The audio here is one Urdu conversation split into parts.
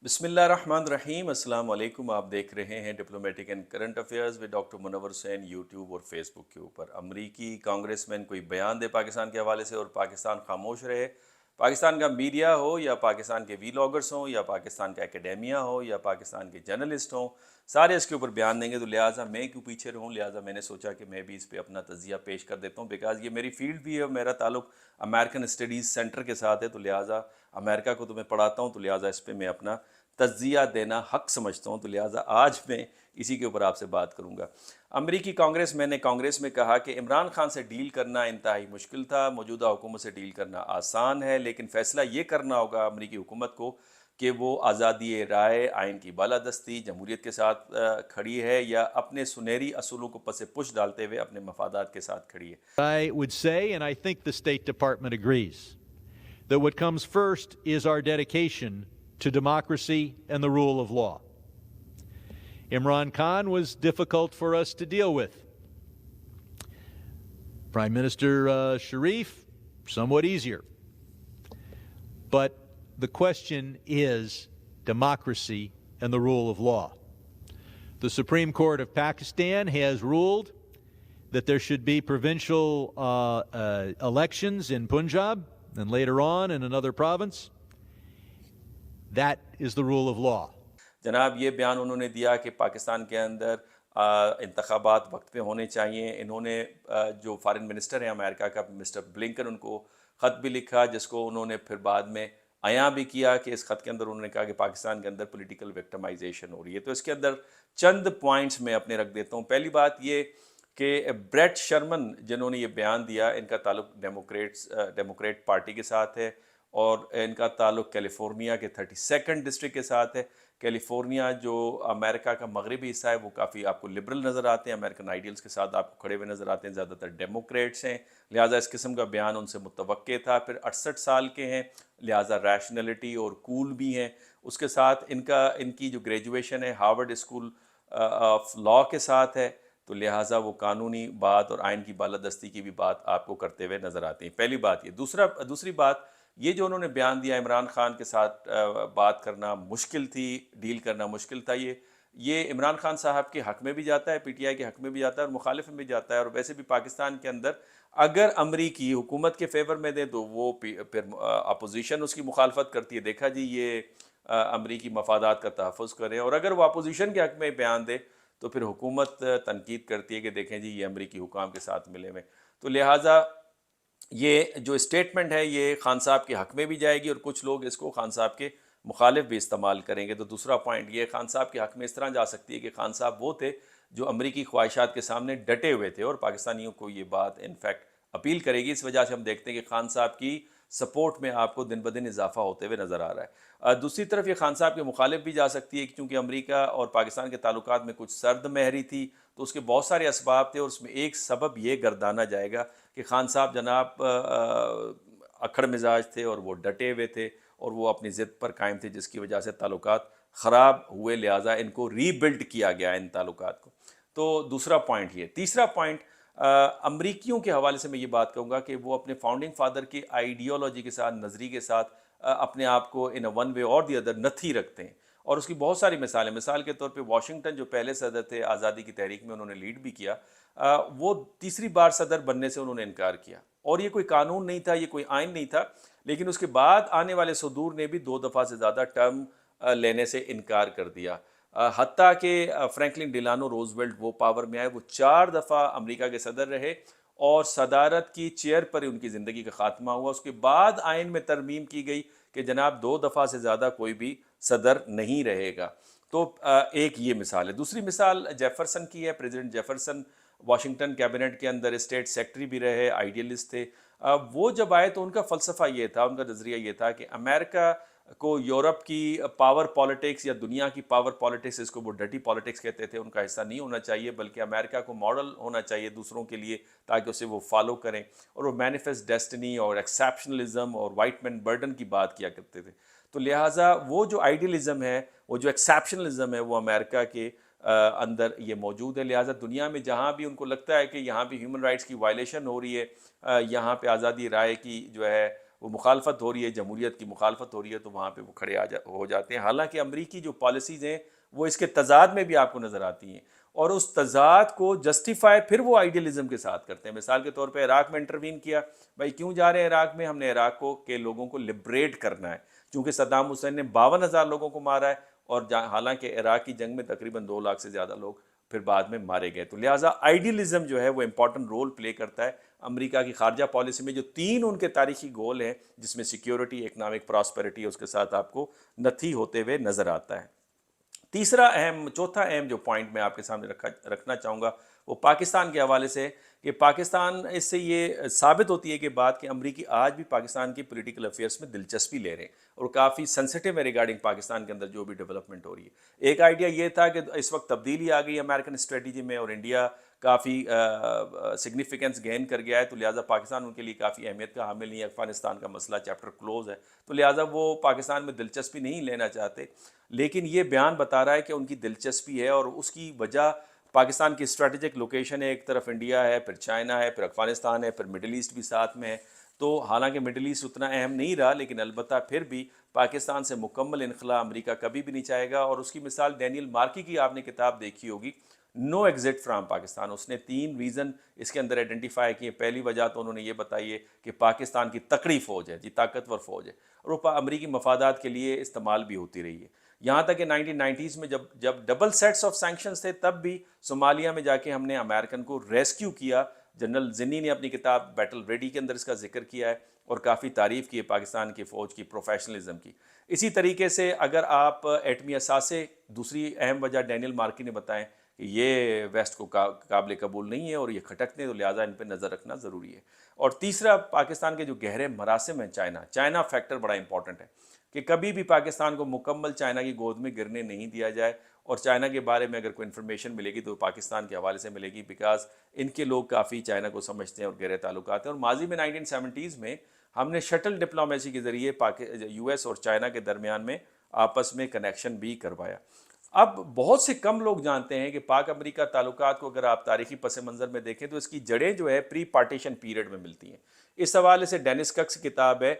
بسم اللہ الرحمن الرحیم، السلام علیکم۔ آپ دیکھ رہے ہیں diplomatic and current affairs with doctor Munawar Hussain YouTube اور فیس بک کے اوپر۔ امریکی کانگریس مین کوئی بیان دے پاکستان کے حوالے سے اور پاکستان خاموش رہے، پاکستان کا میڈیا ہو یا پاکستان کے ویلاگرز ہوں یا پاکستان کا اکیڈیمیا ہو یا پاکستان کے جرنلسٹ ہوں، سارے اس کے اوپر بیان دیں گے، تو لہٰذا میں کیوں پیچھے رہوں۔ لہٰذا میں نے سوچا کہ میں بھی اس پہ اپنا تجزیہ پیش کر دیتا ہوں، بیکاز یہ میری فیلڈ بھی ہے اور میرا تعلق امریکن اسٹڈیز سینٹر کے ساتھ ہے، تو لہٰذا امریکہ کو تو میں پڑھاتا ہوں، تو لہٰذا اس پہ میں اپنا تجزیہ دینا حق سمجھتا ہوں، تو لہٰذا آج میں اسی کے اوپر آپ سے بات کروں گا۔ امریکی کانگریس میں نے کانگریس میں کہا کہ عمران خان سے ڈیل کرنا انتہائی مشکل تھا، موجودہ حکومت سے ڈیل کرنا آسان ہے، لیکن فیصلہ یہ کرنا ہوگا امریکی حکومت کو کہ وہ آزادی رائے، آئین کی بالادستی، جمہوریت کے ساتھ کھڑی ہے یا اپنے سنہری اصولوں کو پس پش ڈالتے ہوئے اپنے مفادات کے ساتھ کھڑی ہے۔ I would say, and I think the State Department agrees, that what comes first is our dedication to democracy and the rule of law. Imran Khan was difficult for us to deal with. Prime Minister Sharif, somewhat easier. But the question is democracy and the rule of law. The Supreme Court of Pakistan has ruled that there should be provincial elections in Punjab and later on in another province. That is the rule of law. جناب یہ بیان انہوں نے دیا کہ پاکستان کے اندر انتخابات وقت پہ ہونے چاہیے۔ انہوں نے جو فارن منسٹر ہیں امریکہ کا مسٹر بلنکن، ان کو خط بھی لکھا، جس کو انہوں نے پھر بعد میں عیاں بھی کیا کہ اس خط کے اندر انہوں نے کہا کہ پاکستان کے اندر پولیٹیکل وکٹمائزیشن ہو رہی ہے۔ تو اس کے اندر چند پوائنٹس میں اپنے رکھ دیتا ہوں۔ پہلی بات یہ کہ بریٹ شرمن جنہوں نے یہ بیان دیا، ان کا تعلق ڈیموکریٹ پارٹی کے ساتھ ہے اور ان کا تعلق کیلیفورنیا کے 32nd ڈسٹرکٹ کے ساتھ ہے۔ کیلیفورنیا جو امریکہ کا مغربی حصہ ہے وہ کافی آپ کو لبرل نظر آتے ہیں، امریکن آئیڈیلز کے ساتھ آپ کو کھڑے ہوئے نظر آتے ہیں، زیادہ تر ڈیموکریٹس ہیں، لہٰذا اس قسم کا بیان ان سے متوقع تھا۔ پھر 68 سال کے ہیں، لہٰذا ریشنلٹی اور کول بھی ہیں۔ اس کے ساتھ ان کی جو گریجویشن ہے ہارورڈ اسکول آف لاء کے ساتھ ہے، تو لہٰذا وہ قانونی بات اور آئین کی بالادستی کی بھی بات آپ کو کرتے ہوئے نظر آتی ہیں۔ پہلی بات یہ۔ دوسری بات یہ جو انہوں نے بیان دیا عمران خان کے ساتھ بات کرنا مشکل تھی، ڈیل کرنا مشکل تھا، یہ عمران خان صاحب کے حق میں بھی جاتا ہے، پی ٹی آئی کے حق میں بھی جاتا ہے اور مخالف میں بھی جاتا ہے، اور ویسے بھی پاکستان کے اندر اگر امریکی حکومت کے فیور میں دیں تو وہ پھر اپوزیشن اس کی مخالفت کرتی ہے، دیکھا جی یہ امریکی مفادات کا تحفظ کریں، اور اگر وہ اپوزیشن کے حق میں بیان دے تو پھر حکومت تنقید کرتی ہے کہ دیکھیں جی یہ امریکی حکام کے ساتھ ملے ہوئے۔ تو لہٰذا یہ جو اسٹیٹمنٹ ہے یہ خان صاحب کے حق میں بھی جائے گی اور کچھ لوگ اس کو خان صاحب کے مخالف بھی استعمال کریں گے۔ تو دوسرا پوائنٹ یہ خان صاحب کے حق میں اس طرح جا سکتی ہے کہ خان صاحب وہ تھے جو امریکی خواہشات کے سامنے ڈٹے ہوئے تھے، اور پاکستانیوں کو یہ بات انفیکٹ اپیل کرے گی۔ اس وجہ سے ہم دیکھتے ہیں کہ خان صاحب کی سپورٹ میں آپ کو دن بدن اضافہ ہوتے ہوئے نظر آ رہا ہے۔ دوسری طرف یہ خان صاحب کے مخالف بھی جا سکتی ہے، چونکہ امریکہ اور پاکستان کے تعلقات میں کچھ سرد مہری تھی، تو اس کے بہت سارے اسباب تھے، اور اس میں ایک سبب یہ گردانا جائے گا کہ خان صاحب جناب اکھڑ مزاج تھے اور وہ ڈٹے ہوئے تھے اور وہ اپنی ضد پر قائم تھے، جس کی وجہ سے تعلقات خراب ہوئے، لہٰذا ان کو ری بلڈ کیا گیا ان تعلقات کو۔ تو دوسرا پوائنٹ یہ۔ تیسرا پوائنٹ امریکیوں کے حوالے سے میں یہ بات کہوں گا کہ وہ اپنے فاؤنڈنگ فادر کی آئیڈیالوجی کے ساتھ، نظریے کے ساتھ اپنے آپ کو ان ون وے اور دی ادر نتھی رکھتے ہیں، اور اس کی بہت ساری مثالیں۔ مثال کے طور پہ واشنگٹن جو پہلے صدر تھے آزادی کی تحریک میں، انہوں نے لیڈ بھی کیا، وہ تیسری بار صدر بننے سے انہوں نے انکار کیا، اور یہ کوئی قانون نہیں تھا، یہ کوئی آئین نہیں تھا، لیکن اس کے بعد آنے والے صدور نے بھی 2 دفعہ سے زیادہ ٹرم لینے سے انکار کر دیا۔ حتیٰ کہ فرینکلن ڈیلانو روزویلٹ وہ پاور میں آئے، وہ 4 دفعہ امریکہ کے صدر رہے اور صدارت کی چیئر پر ان کی زندگی کا خاتمہ ہوا۔ اس کے بعد آئین میں ترمیم کی گئی کہ جناب 2 دفعہ سے زیادہ کوئی بھی صدر نہیں رہے گا۔ تو ایک یہ مثال ہے۔ دوسری مثال جیفرسن کی ہے۔ پریزیڈنٹ جیفرسن واشنگٹن کیبنٹ کے اندر اسٹیٹ سیکٹری بھی رہے، آئیڈیلسٹ تھے۔ وہ جب آئے تو ان کا فلسفہ یہ تھا، ان کا نظریہ یہ تھا کہ امریکہ کو یورپ کی پاور پالیٹکس یا دنیا کی پاور پالیٹکس، اس کو وہ ڈرٹی پالیٹکس کہتے تھے، ان کا حصہ نہیں ہونا چاہیے، بلکہ امریکہ کو ماڈل ہونا چاہیے دوسروں کے لیے تاکہ اسے وہ فالو کریں، اور وہ مینیفیسٹ ڈیسٹنی اور ایکسیپشنلزم اور وائٹ مین برڈن کی بات کیا کرتے تھے۔ تو لہٰذا وہ جو آئیڈیلزم ہے، وہ جو ایکسیپشنلزم ہے، وہ امریکہ کے اندر یہ موجود ہے۔ لہٰذا دنیا میں جہاں بھی ان کو لگتا ہے کہ یہاں بھی ہیومن رائٹس کی وائلیشن ہو رہی ہے، یہاں پہ آزادی رائے کی جو ہے وہ مخالفت ہو رہی ہے، جمہوریت کی مخالفت ہو رہی ہے، تو وہاں پہ وہ کھڑے ہو جاتے ہیں. حالانکہ امریکی جو پالیسیز ہیں وہ اس کے تضاد میں بھی آپ کو نظر آتی ہیں، اور اس تضاد کو جسٹیفائی پھر وہ آئیڈیلزم کے ساتھ کرتے ہیں. مثال کے طور پہ عراق میں انٹروین کیا، بھائی کیوں جا رہے ہیں عراق میں؟ ہم نے عراق کے لوگوں کو لبریٹ کرنا ہے، چونکہ صدام حسین نے 52,000 لوگوں کو مارا ہے، اور حالانکہ عراق کی جنگ میں تقریباً 2 لاکھ سے زیادہ لوگ پھر بعد میں مارے گئے. تو لہٰذا آئیڈیلزم جو ہے وہ امپورٹنٹ رول پلے کرتا ہے امریکہ کی خارجہ پالیسی میں. جو 3 ان کے تاریخی گول ہیں، جس میں سیکیورٹی، اکنامک پراسپیرٹی، اس کے ساتھ آپ کو نتھی ہوتے ہوئے نظر آتا ہے. چوتھا اہم جو پوائنٹ میں آپ کے سامنے رکھنا چاہوں گا وہ پاکستان کے حوالے سے، کہ پاکستان اس سے یہ ثابت ہوتی ہے کہ بات کہ امریکی آج بھی پاکستان کی پولیٹیکل افیئرس میں دلچسپی لے رہے ہیں، اور کافی سینسٹیو ہے ریگارڈنگ پاکستان کے اندر جو بھی ڈیولپمنٹ ہو رہی ہے. ایک آئیڈیا یہ تھا کہ اس وقت تبدیلی آ گئی امریکن اسٹریٹجی میں، اور انڈیا کافی سگنیفیکنس گین کر گیا ہے، تو لہٰذا پاکستان ان کے لیے کافی اہمیت کا حامل نہیں ہے. افغانستان کا مسئلہ چیپٹر کلوز ہے، تو لہٰذا وہ پاکستان میں دلچسپی نہیں لینا چاہتے. لیکن یہ بیان بتا رہا ہے کہ ان کی دلچسپی ہے، اور اس کی وجہ پاکستان کی اسٹریٹجک لوکیشن ہے. ایک طرف انڈیا ہے، پھر چائنا ہے، پھر افغانستان ہے، پھر مڈل ایسٹ بھی ساتھ میں ہے. تو حالانکہ مڈل ایسٹ اتنا اہم نہیں رہا، لیکن البتہ پھر بھی پاکستان سے مکمل انخلا امریکہ کبھی بھی نہیں چاہے گا. اور اس کی مثال ڈینیل مارکی کی آپ نے کتاب دیکھی ہوگی، نو ایگزٹ فرام پاکستان. اس نے 3 ریزن اس کے اندر آئیڈینٹیفائی کیے. پہلی وجہ تو انہوں نے یہ بتائی ہے کہ پاکستان کی تکڑی فوج ہے، جی طاقتور فوج ہے، اور وہ امریکی مفادات کے لیے استعمال بھی ہوتی رہی ہے. یہاں تک کہ 1990s میں جب ڈبل سیٹس آف سینکشنز تھے، تب بھی صومالیہ میں جا کے ہم نے امریکن کو ریسکیو کیا. جنرل زنی نے اپنی کتاب بیٹل ریڈی کے اندر اس کا ذکر کیا ہے، اور کافی تعریف کی ہے پاکستان کی فوج کی پروفیشنلزم کی. اسی طریقے سے اگر آپ ایٹمی اثاثے، دوسری اہم وجہ ڈینیل مارکی نے بتائیں کہ یہ ویسٹ کو قابل قبول نہیں ہے اور یہ کھٹکتے ہیں، تو لہٰذا ان پہ نظر رکھنا ضروری ہے. اور تیسرا، پاکستان کے جو گہرے مراسم ہیں، چائنا فیکٹر بڑا امپورٹنٹ ہے، کہ کبھی بھی پاکستان کو مکمل چائنا کی گود میں گرنے نہیں دیا جائے. اور چائنا کے بارے میں اگر کوئی انفارمیشن ملے گی تو پاکستان کے حوالے سے ملے گی، بیکاز ان کے لوگ کافی چائنا کو سمجھتے ہیں اور گہرے تعلقات ہیں. اور ماضی میں 1970s میں ہم نے شٹل ڈپلومیسی کے ذریعے یو ایس اور چائنا کے درمیان میں آپس میں کنیکشن بھی کروایا. اب بہت سے کم لوگ جانتے ہیں کہ پاک امریکہ تعلقات کو اگر آپ تاریخی پس منظر میں دیکھیں تو اس کی جڑیں جو ہے پری پارٹیشن پیریڈ میں ملتی ہیں. اس حوالے سے ڈینس ککس کی کتاب ہے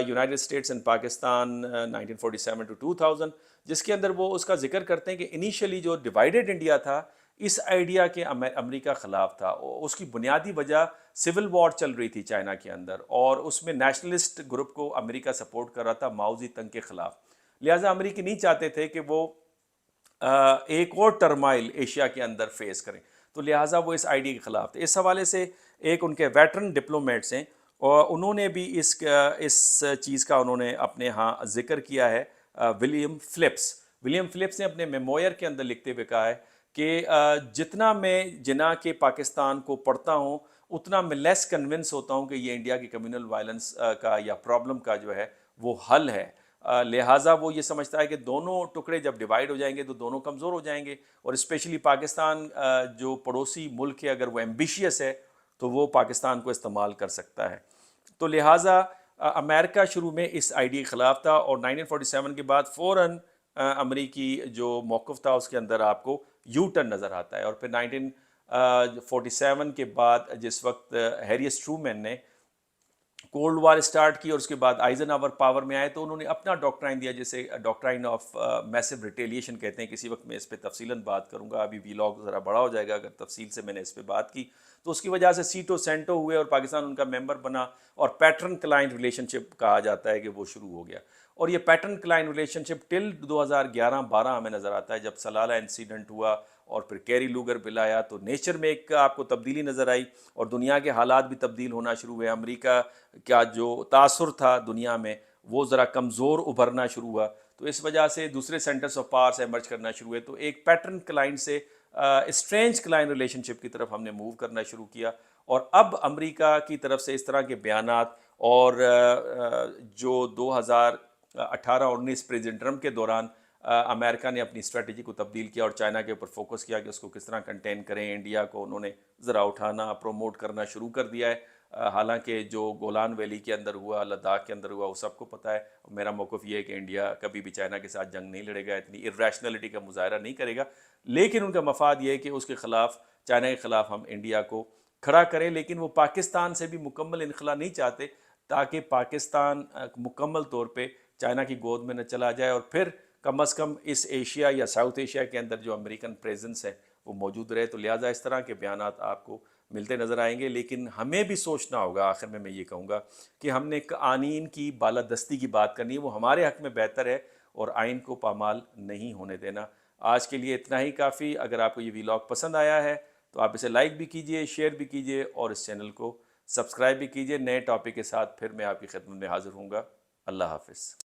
United States and Pakistan 1947 to 2000، جس کے اندر وہ اس کا ذکر کرتے ہیں کہ انیشلی جو ڈیوائیڈڈ انڈیا تھا، اس آئیڈیا کے امریکہ خلاف تھا. اس کی بنیادی وجہ سول وار چل رہی تھی چائنا کے اندر، اور اس میں نیشنلسٹ گروپ کو امریکہ سپورٹ کر رہا تھا ماؤ زی تنگ کے خلاف. لہٰذا امریکی نہیں چاہتے تھے کہ وہ ایک اور ٹرمائل ایشیا کے اندر فیس کریں، تو لہٰذا وہ اس آئیڈیا کے خلاف تھے. اس حوالے سے ایک ان کے ویٹرن ڈپلومیٹس ہیں، اور انہوں نے بھی اس چیز کا انہوں نے اپنے ہاں ذکر کیا ہے. ولیم فلپس نے اپنے میموئر کے اندر لکھتے ہوئے کہا ہے کہ جتنا میں جناح کے پاکستان کو پڑھتا ہوں، اتنا میں لیس کنونس ہوتا ہوں کہ یہ انڈیا کی کمیونل وائلنس کا یا پرابلم کا جو ہے وہ حل ہے. لہٰذا وہ یہ سمجھتا ہے کہ دونوں ٹکڑے جب ڈیوائیڈ ہو جائیں گے تو دونوں کمزور ہو جائیں گے، اور اسپیشلی پاکستان جو پڑوسی ملک ہے، اگر وہ ایمبیشیس ہے تو وہ پاکستان کو استعمال کر سکتا ہے. تو لہٰذا امریکہ شروع میں اس آئیڈیا کے خلاف تھا، اور 1947 کے بعد فوراً امریکی جو موقف تھا اس کے اندر آپ کو یو ٹرن نظر آتا ہے. اور پھر 1947 کے بعد جس وقت ہیریس ٹرومین نے کولڈ وار اسٹارٹ کی اور اس کے بعد آئزن آور پاور میں آئے، تو انہوں نے اپنا ڈاکٹرائن دیا، جیسے ڈاکٹرائن آف میسو ریٹیلیشن کہتے ہیں. کسی وقت میں اس پہ تفصیلاً بات کروں گا، ابھی ویلاگ ذرا بڑا ہو جائے گا اگر تفصیل سے میں نے اس پہ بات کی. تو اس کی وجہ سے سیٹو سینٹو ہوئے اور پاکستان ان کا ممبر بنا، اور پیٹرن کلائنٹ ریلیشن شپ کہا جاتا ہے کہ وہ شروع ہو گیا. اور یہ پیٹرن کلائنٹ ریلیشن شپ ٹل 2011-12 ہمیں نظر آتا ہے، جب سلالہ انسیڈنٹ ہوا اور پھر کیری لوگر بل آیا، تو نیچر میں ایک آپ کو تبدیلی نظر آئی، اور دنیا کے حالات بھی تبدیل ہونا شروع ہوئے. امریکہ کا جو تاثر تھا دنیا میں وہ ذرا کمزور ابھرنا شروع ہوا، تو اس وجہ سے دوسرے سینٹرز آف پاورز ایمرج کرنا شروع ہوئے. تو ایک پیٹرن کلائنٹ سے اسٹرینج کلائنٹ ریلیشن شپ کی طرف ہم نے موو کرنا شروع کیا. اور اب امریکہ کی طرف سے اس طرح کے بیانات، اور جو 2018-19 پریزیڈنٹ ٹرمپ کے دوران امریکہ نے اپنی اسٹریٹجی کو تبدیل کیا اور چائنا کے اوپر فوکس کیا کہ اس کو کس طرح کنٹین کریں. انڈیا کو انہوں نے ذرا اٹھانا، پروموٹ کرنا شروع کر دیا ہے. حالانکہ جو گولان ویلی کے اندر ہوا، لداخ کے اندر ہوا، وہ سب کو پتہ ہے. میرا موقف یہ ہے کہ انڈیا کبھی بھی چائنا کے ساتھ جنگ نہیں لڑے گا، اتنی ارریشنلٹی کا مظاہرہ نہیں کرے گا. لیکن ان کا مفاد یہ ہے کہ اس کے خلاف، چائنا کے خلاف ہم انڈیا کو کھڑا کریں. لیکن وہ پاکستان سے بھی مکمل انخلا نہیں چاہتے، تاکہ پاکستان مکمل طور پہ چائنا کی گود میں نہ چلا جائے، اور پھر کم از کم اس ایشیا یا ساؤتھ ایشیا کے اندر جو امریکن پریزنس ہے وہ موجود رہے۔ تو لہٰذا اس طرح کے بیانات آپ کو ملتے نظر آئیں گے، لیکن ہمیں بھی سوچنا ہوگا۔ آخر میں یہ کہوں گا کہ ہم نے قوانین کی بالادستی کی بات کرنی ہے، وہ ہمارے حق میں بہتر ہے، اور آئین کو پامال نہیں ہونے دینا۔ آج کے لیے اتنا ہی کافی۔ اگر آپ کو یہ ویلاگ پسند آیا ہے تو آپ اسے لائک بھی کیجئے، شیئر بھی کیجئے، اور اس چینل کو سبسکرائب بھی کیجئے۔ نئے ٹاپک کے ساتھ پھر میں آپ کی خدمت میں حاضر ہوں گا۔ اللہ حافظ۔